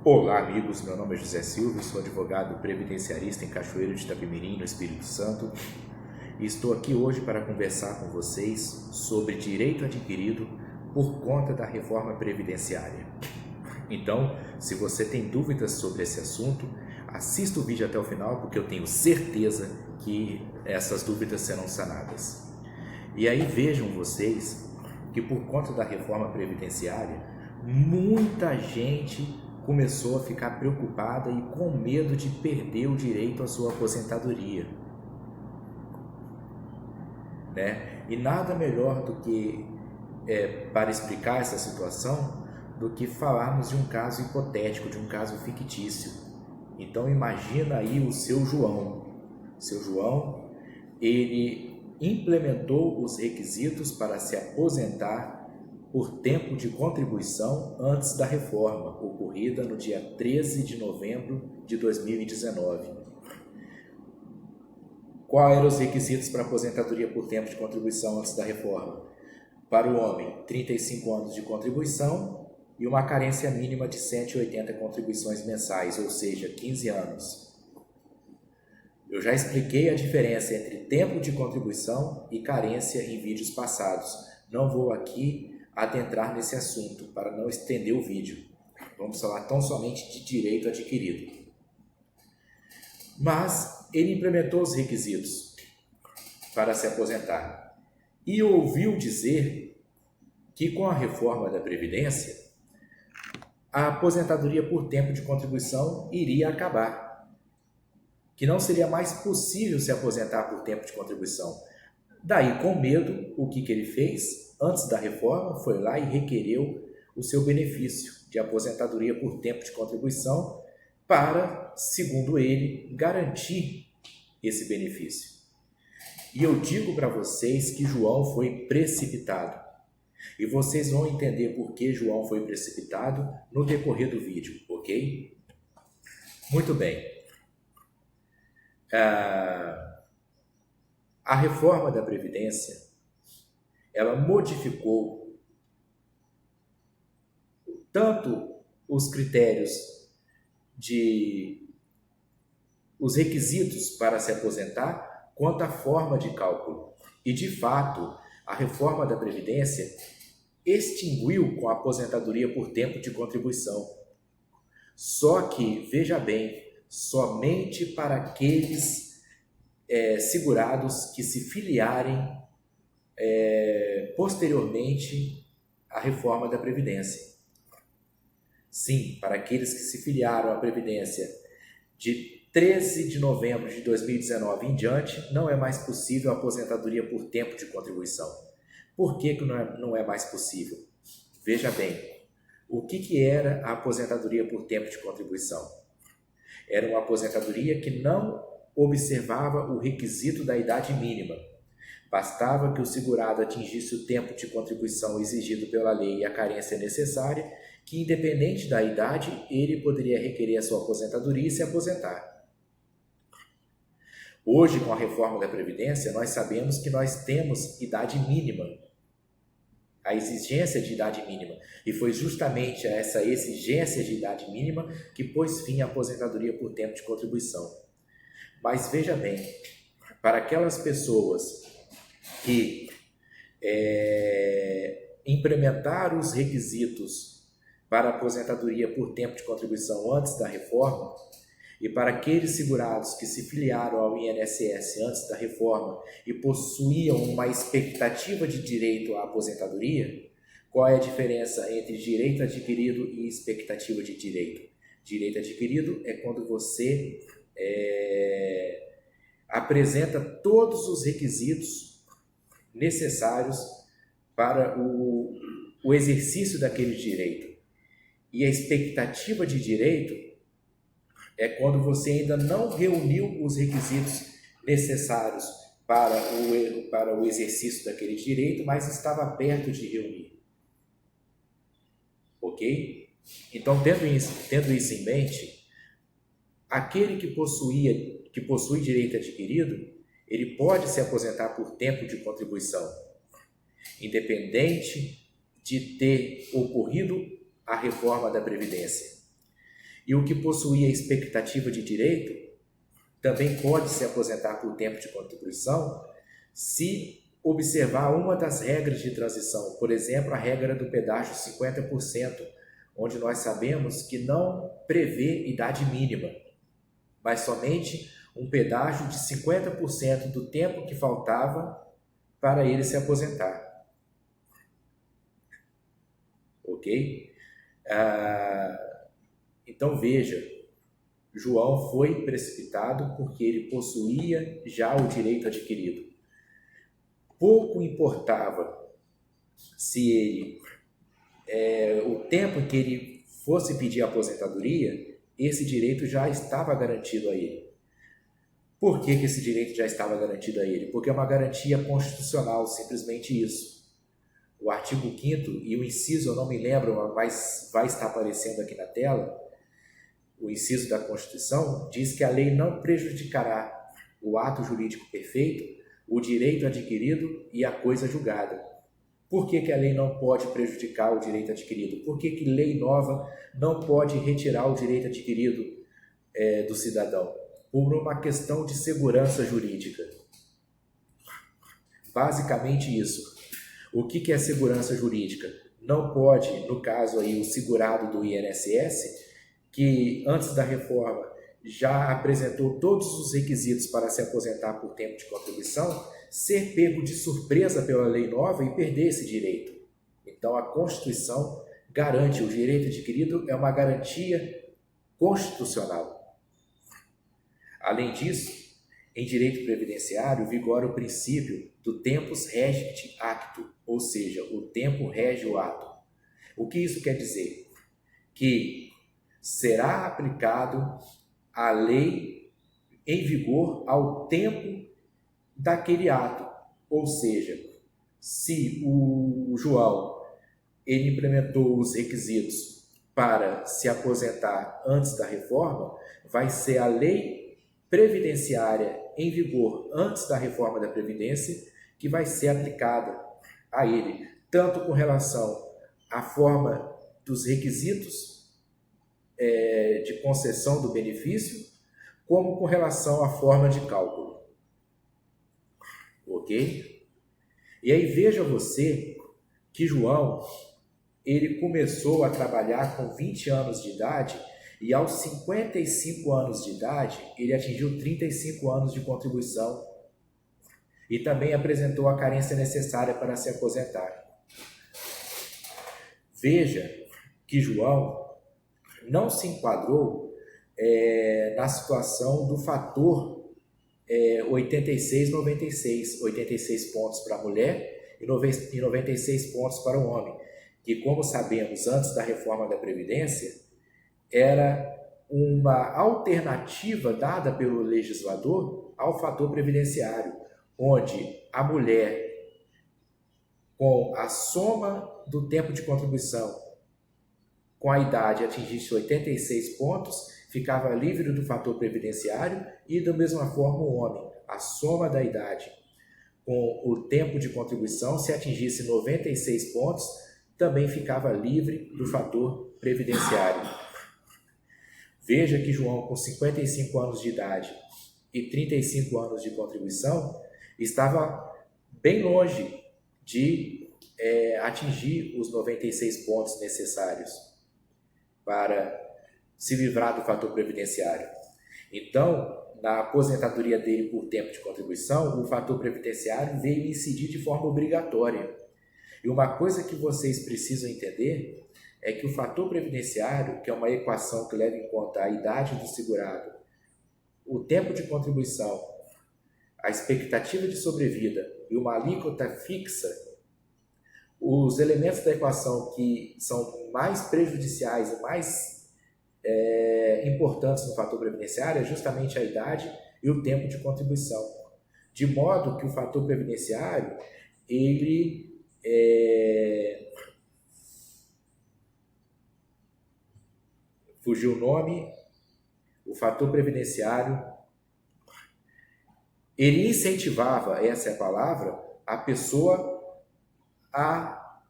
Olá amigos, meu nome é José Silva, sou advogado previdenciarista em Cachoeiro de Itapemirim, no Espírito Santo, e estou aqui hoje para conversar com vocês sobre direito adquirido por conta da reforma previdenciária. Então, se você tem dúvidas sobre esse assunto, assista o vídeo até o final, porque eu tenho certeza que essas dúvidas serão sanadas. E aí vejam vocês que por conta da reforma previdenciária, muita gente começou a ficar preocupada e com medo de perder o direito à sua aposentadoria, né? E nada melhor do que para explicar essa situação do que falarmos de um caso hipotético, de um caso fictício. Então imagina aí o seu João. Seu João, ele implementou os requisitos para se aposentar por tempo de contribuição antes da reforma, ocorrida no dia 13 de novembro de 2019. Quais eram os requisitos para aposentadoria por tempo de contribuição antes da reforma? Para o homem, 35 anos de contribuição e uma carência mínima de 180 contribuições mensais, ou seja, 15 anos. Eu já expliquei a diferença entre tempo de contribuição e carência em vídeos passados. Não vou aqui adentrar nesse assunto para não estender o vídeo. Vamos falar tão somente de direito adquirido. Mas ele implementou os requisitos para se aposentar e ouviu dizer que com a reforma da Previdência, a aposentadoria por tempo de contribuição iria acabar, que não seria mais possível se aposentar por tempo de contribuição. Daí, com medo, o que ele fez? Antes da reforma, foi lá e requereu o seu benefício de aposentadoria por tempo de contribuição para, segundo ele, garantir esse benefício. E eu digo para vocês que João foi precipitado. E vocês vão entender por que João foi precipitado no decorrer do vídeo, ok? Muito bem. A reforma da Previdência, ela modificou tanto os critérios os requisitos para se aposentar, quanto a forma de cálculo. E, de fato, a reforma da Previdência extinguiu com a aposentadoria por tempo de contribuição. Só que, veja bem, somente para aqueles segurados que se filiarem posteriormente à reforma da Previdência. Sim, para aqueles que se filiaram à Previdência de 13 de novembro de 2019 em diante, não é mais possível a aposentadoria por tempo de contribuição. Por que não é mais possível? Veja bem, o que era a aposentadoria por tempo de contribuição? Era uma aposentadoria que não observava o requisito da idade mínima. Bastava que o segurado atingisse o tempo de contribuição exigido pela lei e a carência necessária, que independente da idade, ele poderia requerer a sua aposentadoria e se aposentar. Hoje, com a reforma da Previdência, nós sabemos que nós temos idade mínima, a exigência de idade mínima, e foi justamente essa exigência de idade mínima que pôs fim à aposentadoria por tempo de contribuição. Mas veja bem, para aquelas pessoas que implementaram os requisitos para aposentadoria por tempo de contribuição antes da reforma, e para aqueles segurados que se filiaram ao INSS antes da reforma e possuíam uma expectativa de direito à aposentadoria, qual é a diferença entre direito adquirido e expectativa de direito? Direito adquirido é quando você apresenta todos os requisitos necessários para o exercício daquele direito. E a expectativa de direito é quando você ainda não reuniu os requisitos necessários para o exercício daquele direito, mas estava perto de reunir. Ok? Então, tendo isso em mente, aquele que possui direito adquirido, ele pode se aposentar por tempo de contribuição, independente de ter ocorrido a reforma da Previdência. E o que possuía expectativa de direito também pode se aposentar por tempo de contribuição se observar uma das regras de transição, por exemplo, a regra do pedágio 50%, onde nós sabemos que não prevê idade mínima, mas somente um pedágio de 50% do tempo que faltava para ele se aposentar. Ok? Então veja, João foi precipitado porque ele possuía já o direito adquirido. Pouco importava se ele, o tempo em que ele fosse pedir a aposentadoria, esse direito já estava garantido a ele. Por que esse direito já estava garantido a ele? Porque é uma garantia constitucional, simplesmente isso. O artigo 5º e o inciso, eu não me lembro, mas vai estar aparecendo aqui na tela, o inciso da Constituição diz que a lei não prejudicará o ato jurídico perfeito, o direito adquirido e a coisa julgada. Por que a lei não pode prejudicar o direito adquirido? Por que lei nova não pode retirar o direito adquirido do cidadão? Por uma questão de segurança jurídica. Basicamente isso. O que é segurança jurídica? Não pode, no caso aí, o segurado do INSS, que antes da reforma já apresentou todos os requisitos para se aposentar por tempo de contribuição, ser pego de surpresa pela lei nova e perder esse direito. Então, a Constituição garante, o direito adquirido é uma garantia constitucional. Além disso, em direito previdenciário vigora o princípio do tempus regit actu, ou seja, o tempo rege o ato. O que isso quer dizer? Que será aplicado a lei em vigor ao tempo daquele ato. Ou seja, se o João ele implementou os requisitos para se aposentar antes da reforma, vai ser a lei previdenciária em vigor antes da reforma da Previdência que vai ser aplicada a ele, tanto com relação à forma dos requisitos de concessão do benefício, como com relação à forma de cálculo. Ok? E aí veja você que João, ele começou a trabalhar com 20 anos de idade e aos 55 anos de idade, ele atingiu 35 anos de contribuição e também apresentou a carência necessária para se aposentar. Veja que João não se enquadrou na situação do fator 86-96, 86 pontos para a mulher e 96 pontos para o homem, que, como sabemos, antes da reforma da Previdência, era uma alternativa dada pelo legislador ao fator previdenciário, onde a mulher, com a soma do tempo de contribuição, com a idade atingisse 86 pontos, ficava livre do fator previdenciário e, da mesma forma, o homem, a soma da idade com o tempo de contribuição, se atingisse 96 pontos, também ficava livre do fator previdenciário. Veja que João, com 55 anos de idade e 35 anos de contribuição, estava bem longe de atingir os 96 pontos necessários para se livrar do fator previdenciário. Então, na aposentadoria dele por tempo de contribuição, o fator previdenciário veio incidir de forma obrigatória. E uma coisa que vocês precisam entender é que o fator previdenciário, que é uma equação que leva em conta a idade do segurado, o tempo de contribuição, a expectativa de sobrevida e uma alíquota fixa, os elementos da equação que são mais prejudiciais e mais importantes no fator previdenciário é justamente a idade e o tempo de contribuição. De modo que o fator previdenciário, ele fugiu o nome, o fator previdenciário, ele incentivava, essa é a palavra, a pessoa a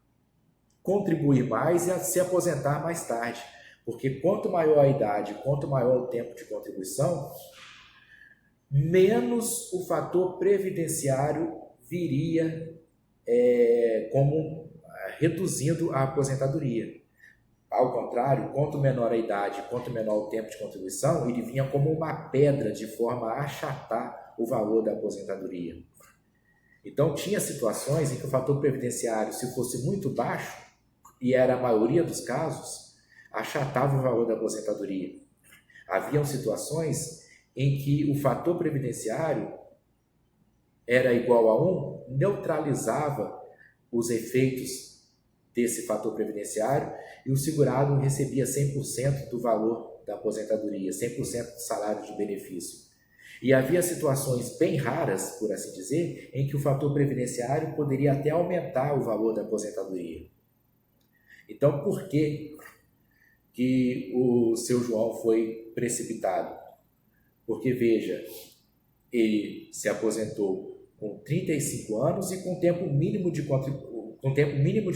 contribuir mais e a se aposentar mais tarde. Porque quanto maior a idade, quanto maior o tempo de contribuição, menos o fator previdenciário viria como reduzindo a aposentadoria. Ao contrário, quanto menor a idade, quanto menor o tempo de contribuição, ele vinha como uma pedra de forma a achatar o valor da aposentadoria. Então, tinha situações em que o fator previdenciário, se fosse muito baixo, e era a maioria dos casos, achatava o valor da aposentadoria. Haviam situações em que o fator previdenciário era igual a 1, neutralizava os efeitos desse fator previdenciário e o segurado recebia 100% do valor da aposentadoria, 100% do salário de benefício. E havia situações bem raras, por assim dizer, em que o fator previdenciário poderia até aumentar o valor da aposentadoria. Então, por que o seu João foi precipitado? Porque, veja, ele se aposentou com 35 anos e com tempo mínimo de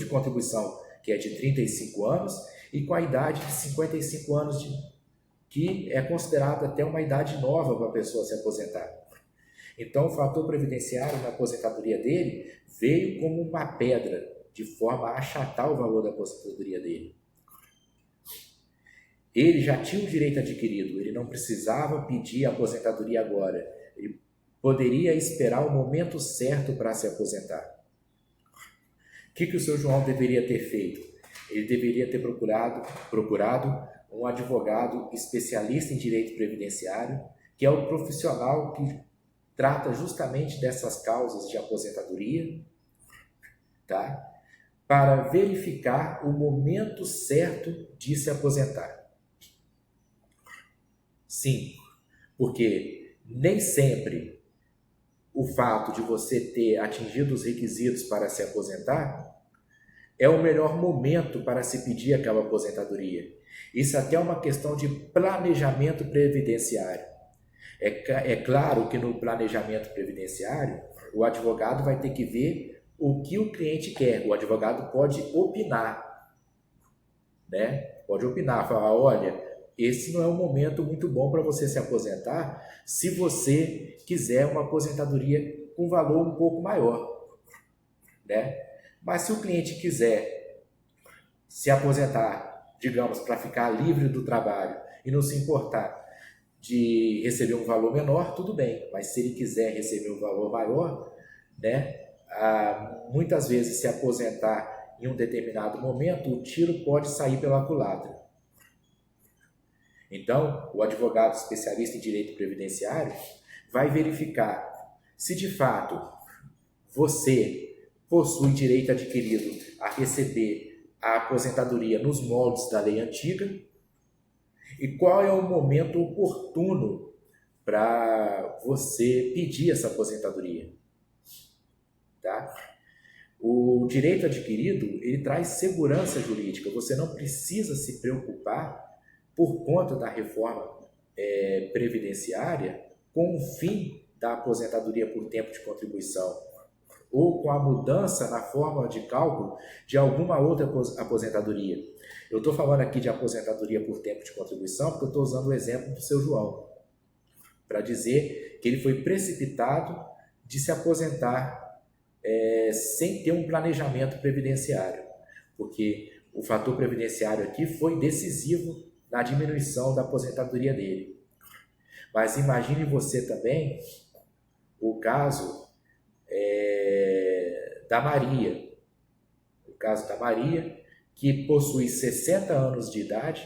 contribuição, que é de 35 anos, e com a idade de 55 anos, que é considerada até uma idade nova para a pessoa se aposentar. Então, o fator previdenciário na aposentadoria dele veio como uma pedra, de forma a achatar o valor da aposentadoria dele. Ele já tinha o direito adquirido, ele não precisava pedir a aposentadoria agora. Ele poderia esperar o momento certo para se aposentar. O que o seu João deveria ter feito? Ele deveria ter procurado um advogado especialista em direito previdenciário, que é o profissional que trata justamente dessas causas de aposentadoria, tá? Para verificar o momento certo de se aposentar. Sim, porque nem sempre o fato de você ter atingido os requisitos para se aposentar é o melhor momento para se pedir aquela aposentadoria. Isso até é uma questão de planejamento previdenciário. É claro que no planejamento previdenciário, o advogado vai ter que ver o que o cliente quer. O advogado pode opinar, né? Pode opinar, falar, olha, esse não é um momento muito bom para você se aposentar se você quiser uma aposentadoria com valor um pouco maior, né? Mas se o cliente quiser se aposentar, digamos, para ficar livre do trabalho e não se importar de receber um valor menor, tudo bem. Mas se ele quiser receber um valor maior, né, muitas vezes se aposentar em um determinado momento, o tiro pode sair pela culatra. Então, o advogado especialista em direito previdenciário vai verificar se de fato você possui direito adquirido a receber a aposentadoria nos moldes da lei antiga e qual é o momento oportuno para você pedir essa aposentadoria. Tá? O direito adquirido, ele traz segurança jurídica, você não precisa se preocupar por conta da reforma previdenciária com o fim da aposentadoria por tempo de contribuição ou com a mudança na forma de cálculo de alguma outra aposentadoria. Eu estou falando aqui de aposentadoria por tempo de contribuição porque eu estou usando o exemplo do seu João, para dizer que ele foi precipitado de se aposentar sem ter um planejamento previdenciário, porque o fator previdenciário aqui foi decisivo na diminuição da aposentadoria dele. Mas imagine você também o caso da Maria. O caso da Maria, que possui 60 anos de idade,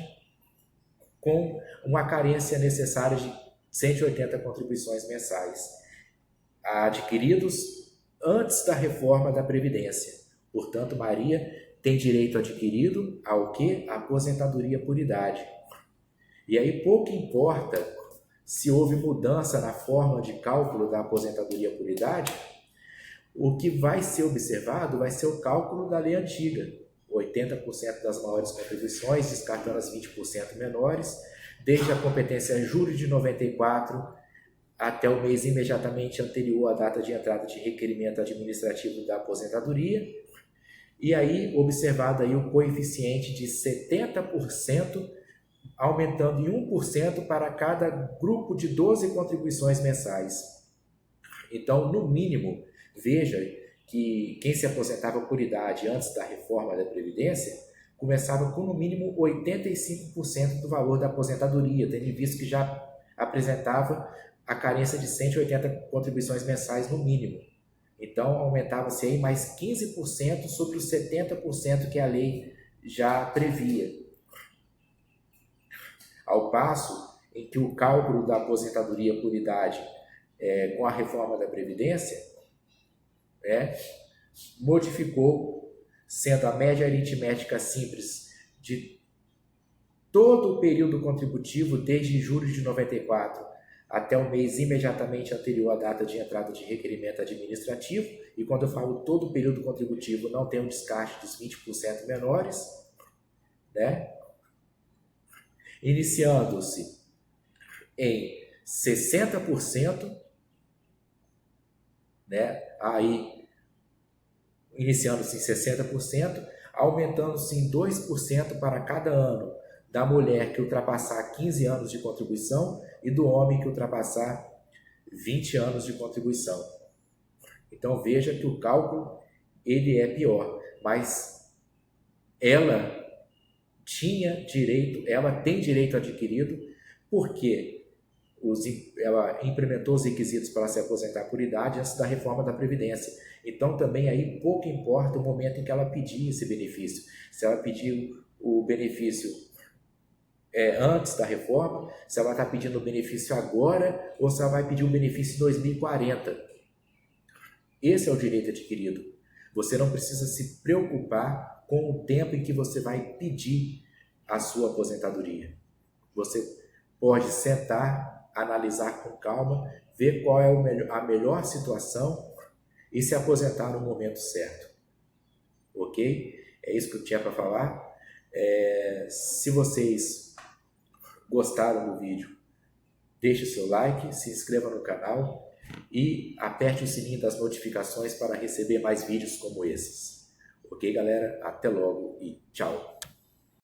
com uma carência necessária de 180 contribuições mensais, adquiridos antes da reforma da Previdência. Portanto, Maria tem direito adquirido ao quê? A aposentadoria por idade. E aí pouco importa se houve mudança na forma de cálculo da aposentadoria por idade, o que vai ser observado vai ser o cálculo da lei antiga, 80% das maiores contribuições, descartando as 20% menores, desde a competência júri de 94 até o mês imediatamente anterior à data de entrada de requerimento administrativo da aposentadoria, e aí observado aí o coeficiente de 70% aumentando em 1% para cada grupo de 12 contribuições mensais. Então, no mínimo, veja que quem se aposentava por idade antes da reforma da Previdência começava com, no mínimo, 85% do valor da aposentadoria, tendo em vista que já apresentava a carência de 180 contribuições mensais no mínimo. Então, aumentava-se aí mais 15% sobre os 70% que a lei já previa. Ao passo em que o cálculo da aposentadoria por idade com a reforma da Previdência modificou, sendo a média aritmética simples de todo o período contributivo desde julho de 94 até o mês imediatamente anterior à data de entrada de requerimento administrativo, e quando eu falo todo o período contributivo não tem um descarte dos 20% menores, iniciando-se em 60%, aí iniciando-se em 60%, aumentando-se em 2% para cada ano da mulher que ultrapassar 15 anos de contribuição e do homem que ultrapassar 20 anos de contribuição. Então veja que o cálculo ele é pior, mas ela tem direito adquirido porque ela implementou os requisitos para se aposentar por idade antes da reforma da Previdência. Então também aí pouco importa o momento em que ela pedir esse benefício. Se ela pediu o benefício antes da reforma, se ela está pedindo o benefício agora ou se ela vai pedir o benefício em 2040. Esse é o direito adquirido. Você não precisa se preocupar com o tempo em que você vai pedir a sua aposentadoria. Você pode sentar, analisar com calma, ver qual é a melhor situação e se aposentar no momento certo. Ok? É isso que eu tinha para falar. Se vocês gostaram do vídeo, deixe seu like, se inscreva no canal e aperte o sininho das notificações para receber mais vídeos como esses. Ok, galera? Até logo e tchau!